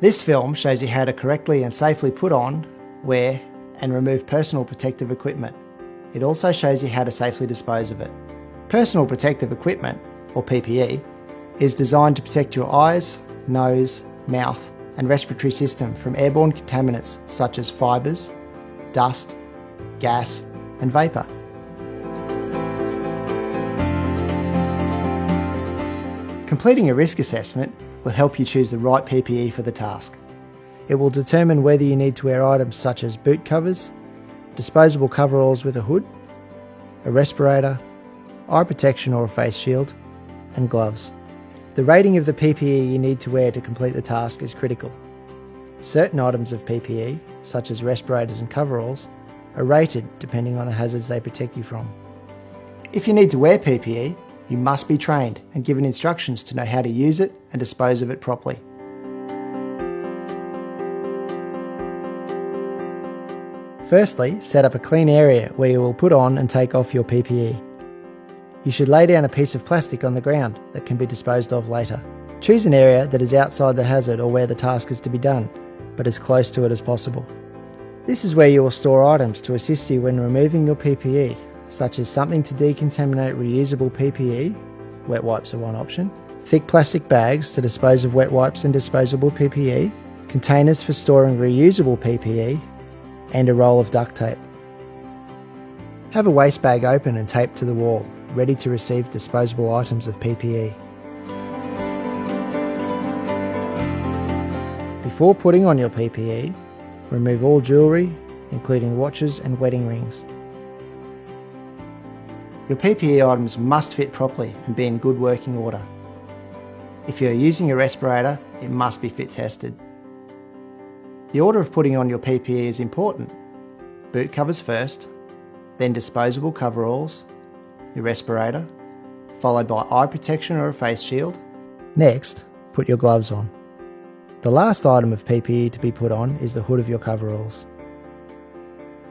This film shows you how to correctly and safely put on, wear and remove personal protective equipment. It also shows you how to safely dispose of it. Personal protective equipment, or PPE, is designed to protect your eyes, nose, mouth and respiratory system from airborne contaminants such as fibres, dust, gas and vapour. Completing a risk assessment will help you choose the right PPE for the task. It will determine whether you need to wear items such as boot covers, disposable coveralls with a hood, a respirator, eye protection or a face shield, and gloves. The rating of the PPE you need to wear to complete the task is critical. Certain items of PPE, such as respirators and coveralls, are rated depending on the hazards they protect you from. If you need to wear PPE, you must be trained and given instructions to know how to use it and dispose of it properly. Firstly, set up a clean area where you will put on and take off your PPE. You should lay down a piece of plastic on the ground that can be disposed of later. Choose an area that is outside the hazard or where the task is to be done, but as close to it as possible. This is where you will store items to assist you when removing your PPE, such as something to decontaminate reusable PPE, wet wipes are one option, thick plastic bags to dispose of wet wipes and disposable PPE, containers for storing reusable PPE, and a roll of duct tape. Have a waste bag open and taped to the wall, ready to receive disposable items of PPE. Before putting on your PPE, remove all jewellery, including watches and wedding rings. Your PPE items must fit properly and be in good working order. If you are using a respirator, it must be fit tested. The order of putting on your PPE is important. Boot covers first, then disposable coveralls, your respirator, followed by eye protection or a face shield. Next, put your gloves on. The last item of PPE to be put on is the hood of your coveralls.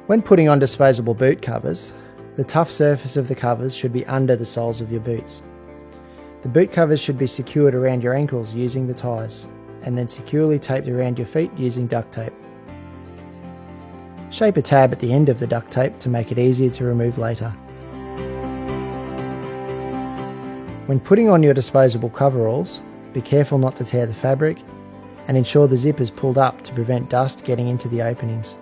When putting on disposable boot covers, the tough surface of the covers should be under the soles of your boots. The boot covers should be secured around your ankles using the ties, and then securely taped around your feet using duct tape. Shape a tab at the end of the duct tape to make it easier to remove later. When putting on your disposable coveralls, be careful not to tear the fabric and ensure the zip is pulled up to prevent dust getting into the openings.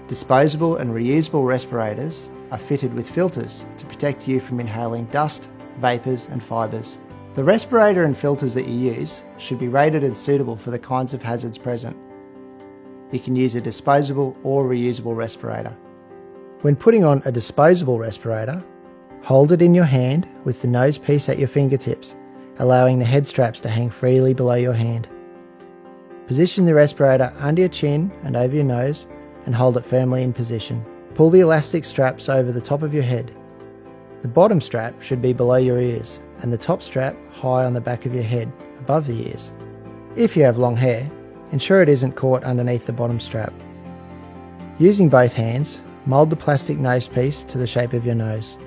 Disposable and reusable respirators are fitted with filters to protect you from inhaling dust, vapours and fibres. The respirator and filters that you use should be rated and suitable for the kinds of hazards present. You can use a disposable or reusable respirator. When putting on a disposable respirator, hold it in your hand with the nose piece at your fingertips, allowing the head straps to hang freely below your hand. Position the respirator under your chin and over your nose and hold it firmly in position. Pull the elastic straps over the top of your head. The bottom strap should be below your ears and the top strap high on the back of your head, above the ears. If you have long hair, ensure it isn't caught underneath the bottom strap. Using both hands, mould the plastic nose piece to the shape of your nose.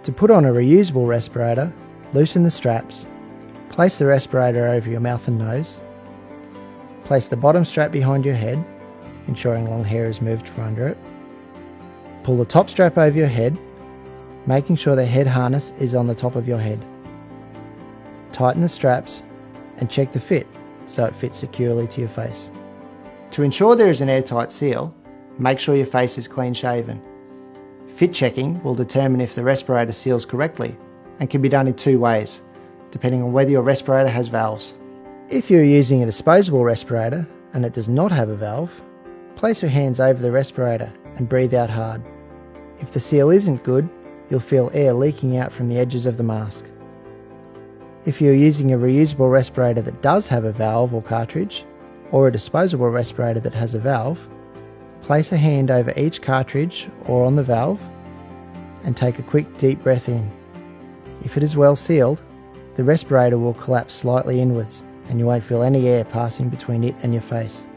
To put on a reusable respirator, loosen the straps, place the respirator over your mouth and nose, place the bottom strap behind your head, ensuring long hair is moved from under it, pull the top strap over your head, making sure the head harness is on the top of your head. Tighten the straps and check the fit so it fits securely to your face. To ensure there is an airtight seal, make sure your face is clean shaven. Fit checking will determine if the respirator seals correctly and can be done in two ways, depending on whether your respirator has valves. If you are using a disposable respirator and it does not have a valve, place your hands over the respirator and breathe out hard. If the seal isn't good, you'll feel air leaking out from the edges of the mask. If you're using a reusable respirator that does have a valve or cartridge, or a disposable respirator that has a valve, place a hand over each cartridge or on the valve and take a quick deep breath in. If it is well sealed, the respirator will collapse slightly inwards and you won't feel any air passing between it and your face.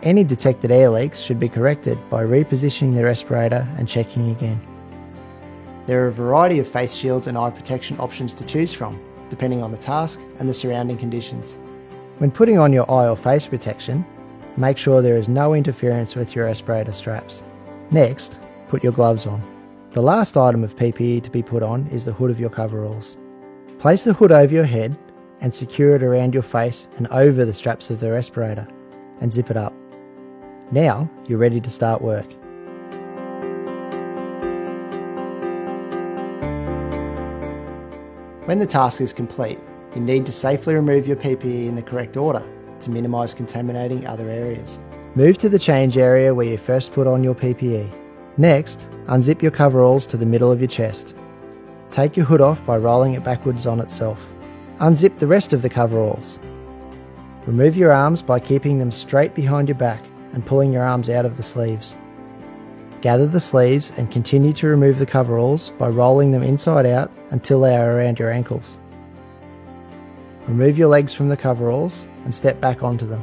Any detected air leaks should be corrected by repositioning the respirator and checking again. There are a variety of face shields and eye protection options to choose from, depending on the task and the surrounding conditions. When putting on your eye or face protection, make sure there is no interference with your respirator straps. Next, put your gloves on. The last item of PPE to be put on is the hood of your coveralls. Place the hood over your head and secure it around your face and over the straps of the respirator, and zip it up. Now you're ready to start work. When the task is complete, you need to safely remove your PPE in the correct order to minimise contaminating other areas. Move to the change area where you first put on your PPE. Next, unzip your coveralls to the middle of your chest. Take your hood off by rolling it backwards on itself. Unzip the rest of the coveralls. Remove your arms by keeping them straight behind your back and pulling your arms out of the sleeves. Gather the sleeves and continue to remove the coveralls by rolling them inside out until they are around your ankles. Remove your legs from the coveralls and step back onto them.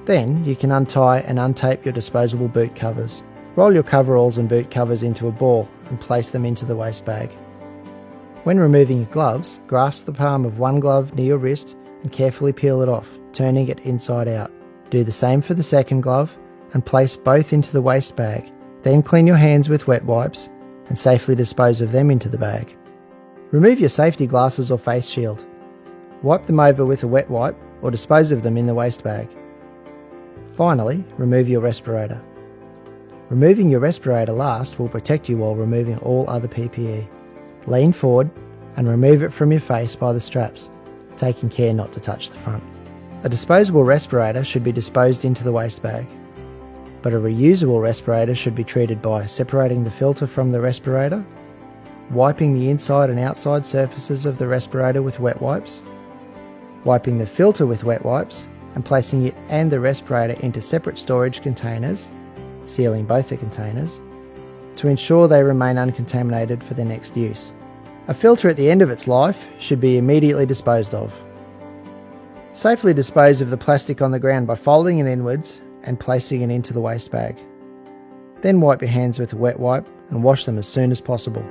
Then you can untie and untape your disposable boot covers. Roll your coveralls and boot covers into a ball and place them into the waste bag. When removing your gloves, grasp the palm of one glove near your wrist and carefully peel it off, turning it inside out. Do the same for the second glove and place both into the waste bag. Then clean your hands with wet wipes and safely dispose of them into the bag. Remove your safety glasses or face shield. Wipe them over with a wet wipe or dispose of them in the waste bag. Finally, remove your respirator. Removing your respirator last will protect you while removing all other PPE. Lean forward and remove it from your face by the straps, taking care not to touch the front. A disposable respirator should be disposed into the waste bag, but a reusable respirator should be treated by separating the filter from the respirator, wiping the inside and outside surfaces of the respirator with wet wipes, wiping the filter with wet wipes, and placing it and the respirator into separate storage containers, sealing both the containers, to ensure they remain uncontaminated for their next use. A filter at the end of its life should be immediately disposed of. Safely dispose of the plastic on the ground by folding it inwards and placing it into the waste bag. Then wipe your hands with a wet wipe and wash them as soon as possible.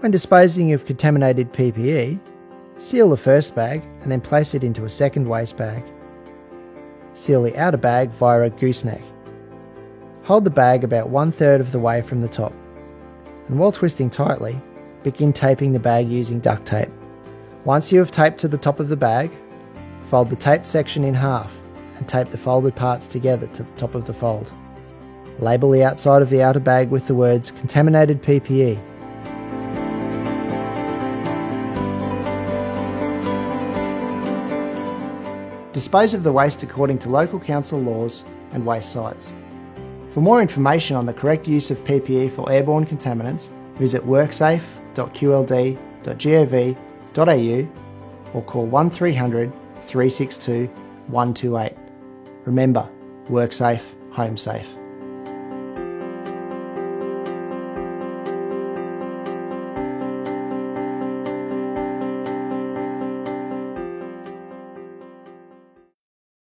When disposing of contaminated PPE, seal the first bag and then place it into a second waste bag. Seal the outer bag via a gooseneck. Hold the bag about 1/3 of the way from the top, and while twisting tightly, begin taping the bag using duct tape. Once you have taped to the top of the bag, fold the taped section in half and tape the folded parts together to the top of the fold. Label the outside of the outer bag with the words "Contaminated PPE". Dispose of the waste according to local council laws and waste sites. For more information on the correct use of PPE for airborne contaminants, visit worksafe.qld.gov.au or call 1300 362 128. Remember, work safe, home safe.